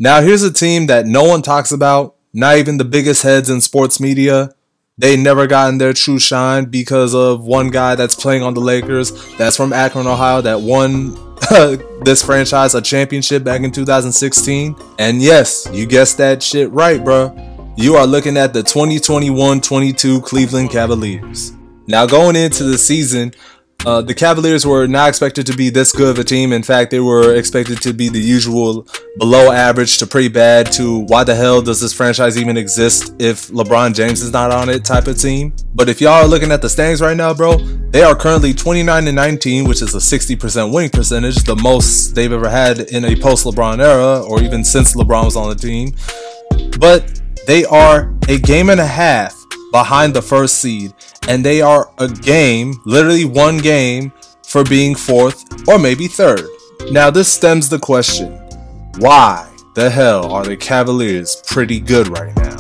Now here's a team that no one talks about, not even the biggest heads in sports media. They never gotten their true shine because of one guy that's playing on the Lakers that's from Akron, Ohio, that won this franchise a championship back in 2016. And yes, you guessed that shit right, bro. You are looking at the 2021-22 Cleveland Cavaliers. Now going into the season, the Cavaliers were not expected to be this good of a team. In fact, they were expected to be the usual below average to pretty bad to why the hell does this franchise even exist if LeBron James is not on it type of team. But if y'all are looking at the standings right now, bro, they are currently 29-19, which is a 60% winning percentage, the most they've ever had in a post-LeBron era or even since LeBron was on the team. But they are a game and a half behind the first seed, and they are a game, literally one game, for being fourth or maybe third. Now this stems the question, why the hell are the Cavaliers pretty good right now?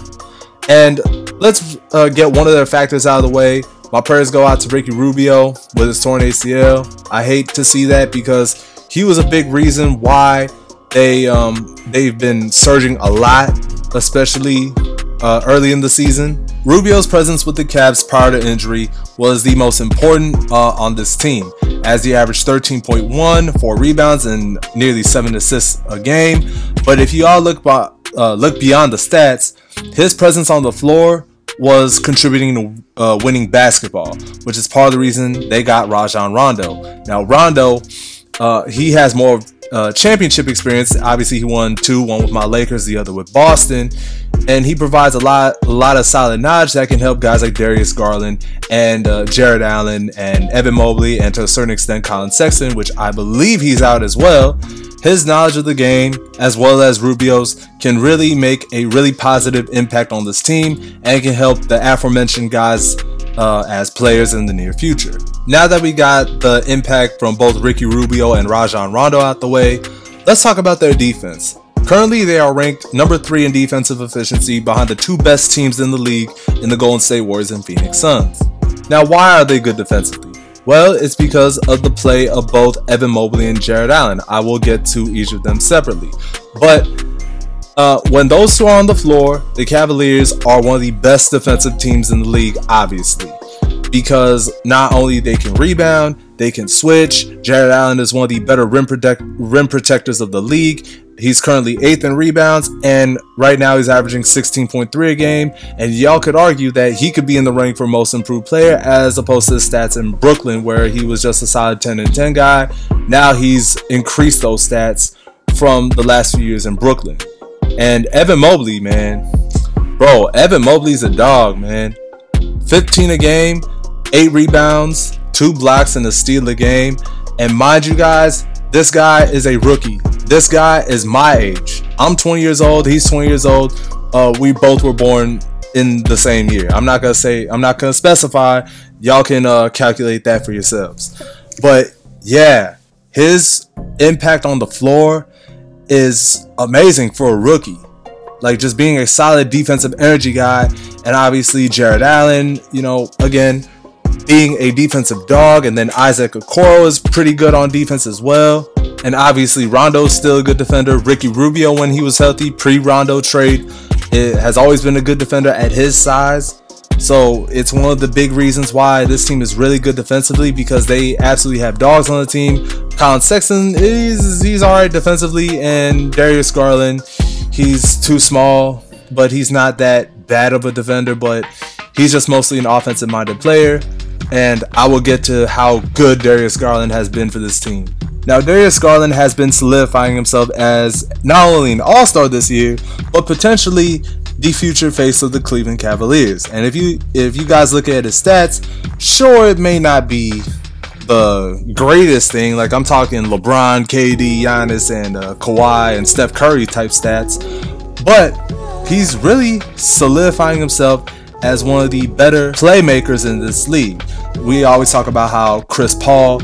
And let's get one of their factors out of the way. My prayers go out to Ricky Rubio with his torn ACL. I hate to see that because he was a big reason why they've been surging a lot, especially early in the season. Rubio's presence with the Cavs prior to injury was the most important on this team, as he averaged 13.1, 4 rebounds, and nearly 7 assists a game. But if you all look beyond the stats, his presence on the floor was contributing to winning basketball, which is part of the reason they got Rajon Rondo. Now Rondo, he has more championship experience. Obviously he won 2, one with my Lakers, the other with Boston, and he provides a lot of solid knowledge that can help guys like Darius Garland and Jared Allen and Evan Mobley, and to a certain extent Collin Sexton, which I believe he's out as well. His knowledge of the game, as well as Rubio's, can really make a really positive impact on this team and can help the aforementioned guys as players in the near future. Now that we got the impact from both Ricky Rubio and Rajon Rondo out the way, let's talk about their defense. Currently, they are ranked number 3 in defensive efficiency behind the 2 best teams in the league in the Golden State Warriors and Phoenix Suns. Now, why are they good defensively? Well, it's because of the play of both Evan Mobley and Jared Allen. I will get to each of them separately. But when those two are on the floor, the Cavaliers are one of the best defensive teams in the league, obviously, because not only they can rebound, they can switch. Jared Allen is one of the better rim protectors of the league. He's currently 8th in rebounds, and right now he's averaging 16.3 a game. And y'all could argue that he could be in the running for most improved player, as opposed to his stats in Brooklyn, where he was just a solid 10 and 10 guy. Now he's increased those stats from the last few years in Brooklyn. And Evan Mobley, man, bro, Evan Mobley's a dog, man. 15 a game, 8 rebounds, 2 blocks, and a steal a game. And mind you guys, this guy is a rookie. This guy is my age. I'm 20 years old. He's 20 years old. We both were born in the same year. I'm not gonna specify. Y'all can calculate that for yourselves. But yeah, his impact on the floor is amazing for a rookie. Like, just being a solid defensive energy guy, and obviously Jared Allen, you know, again, being a defensive dog, and then Isaac Okoro is pretty good on defense as well. And obviously Rondo's still a good defender. Ricky Rubio, when he was healthy, pre-Rondo trade, has always been a good defender at his size. So it's one of the big reasons why this team is really good defensively, because they absolutely have dogs on the team. Collin Sexton, he's alright defensively, and Darius Garland, he's too small, but he's not that bad of a defender, but he's just mostly an offensive minded player. And I will get to how good Darius Garland has been for this team. Now, Darius Garland has been solidifying himself as not only an all-star this year, but potentially the future face of the Cleveland Cavaliers. And if you guys look at his stats, sure, it may not be the greatest thing. Like, I'm talking LeBron, KD, Giannis, and Kawhi and Steph Curry type stats, but he's really solidifying himself as one of the better playmakers in this league. We always talk about how Chris Paul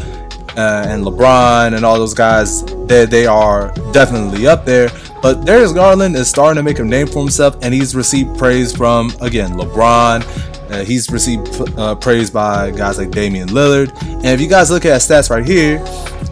and LeBron and all those guys, they are definitely up there, but Darius Garland is starting to make a name for himself, and he's received praise from, again, LeBron. He's received praise by guys like Damian Lillard. And if you guys look at his stats right here,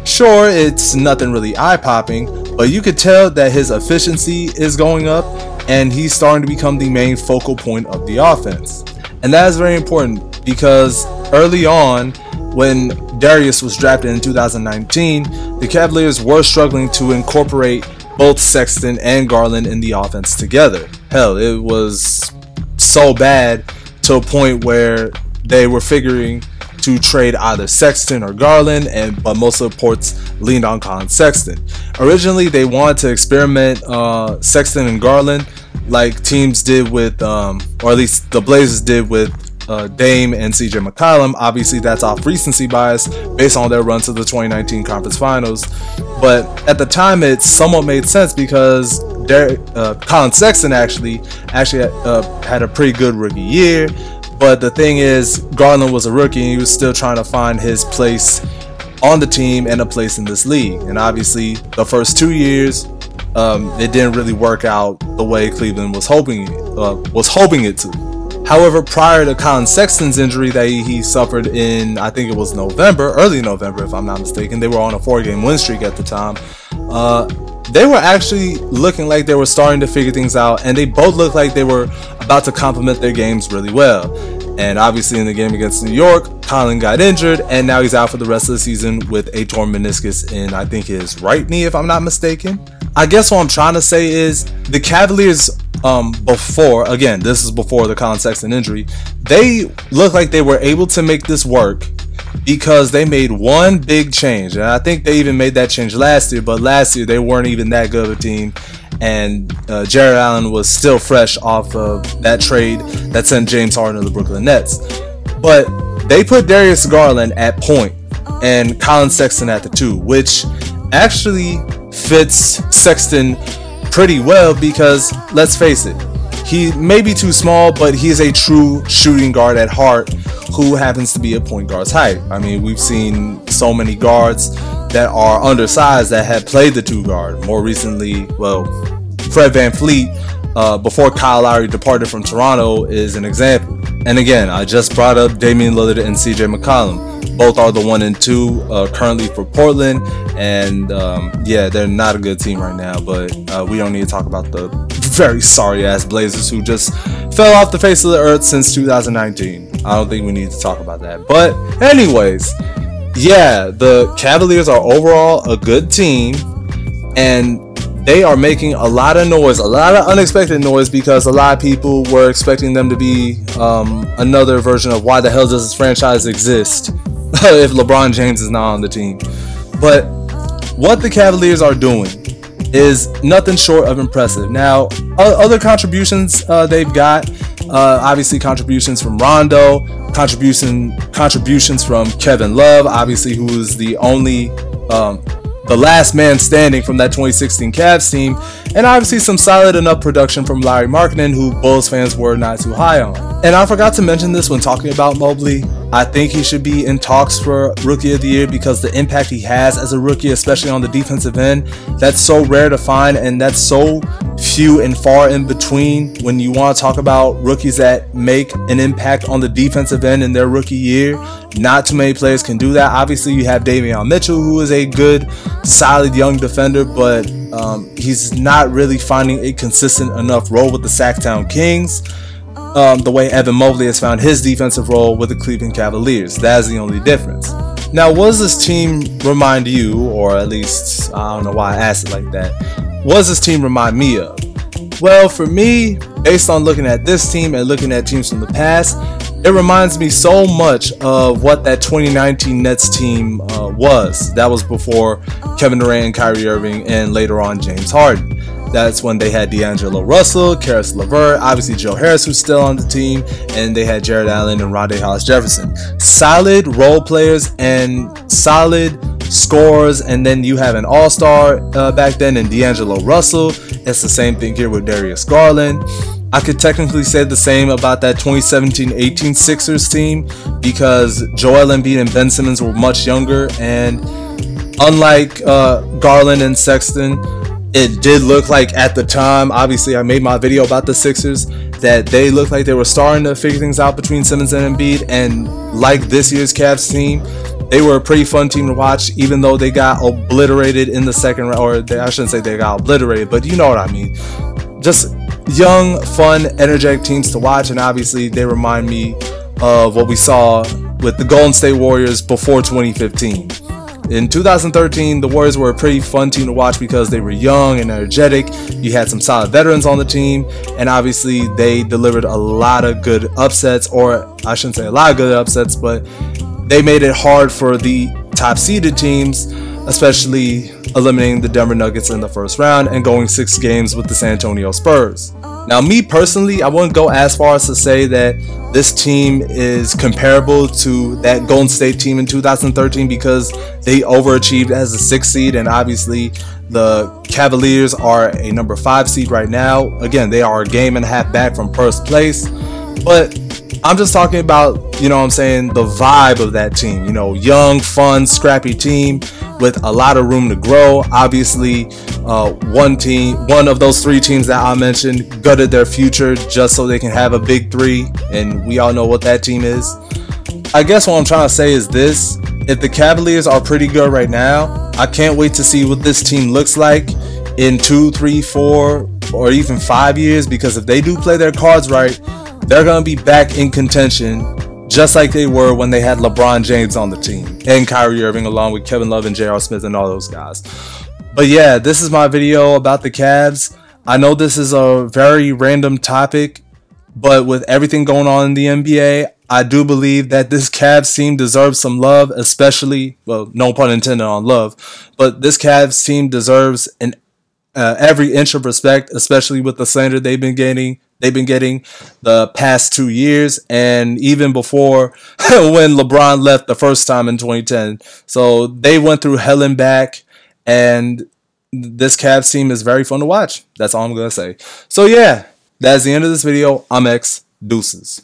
sure, it's nothing really eye-popping, but you could tell that his efficiency is going up and he's starting to become the main focal point of the offense. And that is very important because early on, when Darius was drafted in 2019, the Cavaliers were struggling to incorporate both Sexton and Garland in the offense together. Hell, it was so bad to a point where they were figuring to trade either Sexton or Garland, but most of the reports leaned on Collin Sexton. Originally, they wanted to experiment Sexton and Garland like teams did with, or at least the Blazers did with Dame and CJ McCollum. Obviously, that's off recency bias based on their run to the 2019 conference finals. But at the time, it somewhat made sense because Collin Sexton actually had a pretty good rookie year. But the thing is, Garland was a rookie and he was still trying to find his place on the team and a place in this league. And obviously, the first 2 years, it didn't really work out the way Cleveland was hoping it to. However, prior to Collin Sexton's injury that he suffered in, I think it was early November if I'm not mistaken, they were on a 4-game win streak at the time. They were actually looking like they were starting to figure things out, and they both looked like they were about to complement their games really well. And obviously in the game against New York, Collin got injured, and now he's out for the rest of the season with a torn meniscus in, I think, his right knee, if I'm not mistaken. I guess what I'm trying to say is the Cavaliers before, again, this is before the Collin Sexton injury, they looked like they were able to make this work because they made one big change. And I think they even made that change last year, but last year they weren't even that good of a team. And Jared Allen was still fresh off of that trade that sent James Harden to the Brooklyn Nets. But they put Darius Garland at point and Collin Sexton at the 2, which actually fits Sexton pretty well because, let's face it, he may be too small, but he is a true shooting guard at heart who happens to be a point guard's height. I mean, we've seen so many guards that are undersized that have played the 2 guard. More recently, well, Fred VanVleet, before Kyle Lowry departed from Toronto, is an example. And again, I just brought up Damian Lillard and CJ McCollum. Both are the 1 and 2 currently for Portland, and yeah, they're not a good team right now, but we don't need to talk about the very sorry ass Blazers who just fell off the face of the earth since 2019. I don't think we need to talk about that. But anyways, yeah, the Cavaliers are overall a good team, and they are making a lot of noise, a lot of unexpected noise, because a lot of people were expecting them to be another version of why the hell does this franchise exist if LeBron James is not on the team. But what the Cavaliers are doing is nothing short of impressive. Now, other contributions they've got, obviously contributions from Rondo, contributions from Kevin Love, obviously, who is the last man standing from that 2016 Cavs team, and obviously some solid enough production from Larry Markkinen, who Bulls fans were not too high on. And I forgot to mention this when talking about Mobley. I think he should be in talks for Rookie of the Year because the impact he has as a rookie, especially on the defensive end, that's so rare to find, and that's so few and far in between when you want to talk about rookies that make an impact on the defensive end in their rookie year. Not too many players can do that. Obviously, you have Davion Mitchell, who is a good, solid young defender, but he's not really finding a consistent enough role with the Sacktown Kings. The way Evan Mobley has found his defensive role with the Cleveland Cavaliers. That's the only difference. Now, what does this team remind you, or at least, I don't know why I asked it like that, what does this team remind me of? Well, for me, based on looking at this team and looking at teams from the past, it reminds me so much of what that 2019 Nets team was. That was before Kevin Durant and Kyrie Irving, and later on James Harden. That's when they had D'Angelo Russell, Karis LeVert, obviously Joe Harris, who's still on the team, and they had Jared Allen and Rondae Hollis-Jefferson. Solid role players and solid scorers, and then you have an all-star back then in D'Angelo Russell. It's the same thing here with Darius Garland. I could technically say the same about that 2017-18 Sixers team because Joel Embiid and Ben Simmons were much younger, and unlike Garland and Sexton, it did look like at the time, obviously I made my video about the Sixers, that they looked like they were starting to figure things out between Simmons and Embiid, and like this year's Cavs team, They were a pretty fun team to watch, even though they got obliterated in the second round. Or I shouldn't say they got obliterated, but you know what I mean. Just young, fun, energetic teams to watch, and obviously they remind me of what we saw with the Golden State Warriors before 2015. In 2013, the Warriors were a pretty fun team to watch because they were young and energetic. You had some solid veterans on the team, and obviously they delivered a lot of good upsets, or I shouldn't say a lot of good upsets, but they made it hard for the top seeded teams, especially eliminating the Denver Nuggets in the first round and going 6 games with the San Antonio Spurs. Now, me personally, I wouldn't go as far as to say that this team is comparable to that Golden State team in 2013 because they overachieved as a 6th seed, and obviously the Cavaliers are a number 5 seed right now. Again, they are a game and a half back from first place, but I'm just talking about, you know what I'm saying, the vibe of that team. You know, young, fun, scrappy team with a lot of room to grow. Obviously, one of those 3 teams that I mentioned gutted their future just so they can have a big 3, and we all know what that team is. I guess what I'm trying to say is this: if the Cavaliers are pretty good right now, I can't wait to see what this team looks like in 2, 3, 4, or even 5 years, because if they do play their cards right, they're going to be back in contention just like they were when they had LeBron James on the team and Kyrie Irving, along with Kevin Love and J.R. Smith and all those guys. But yeah, this is my video about the Cavs. I know this is a very random topic, but with everything going on in the NBA, I do believe that this Cavs team deserves some love, especially, well, no pun intended on love, but this Cavs team deserves every inch of respect, especially with the slander they've been getting the past 2 years, and even before when LeBron left the first time in 2010. So they went through hell and back, and this Cavs team is very fun to watch. That's all I'm going to say. So yeah, that's the end of this video. I'm X. Deuces.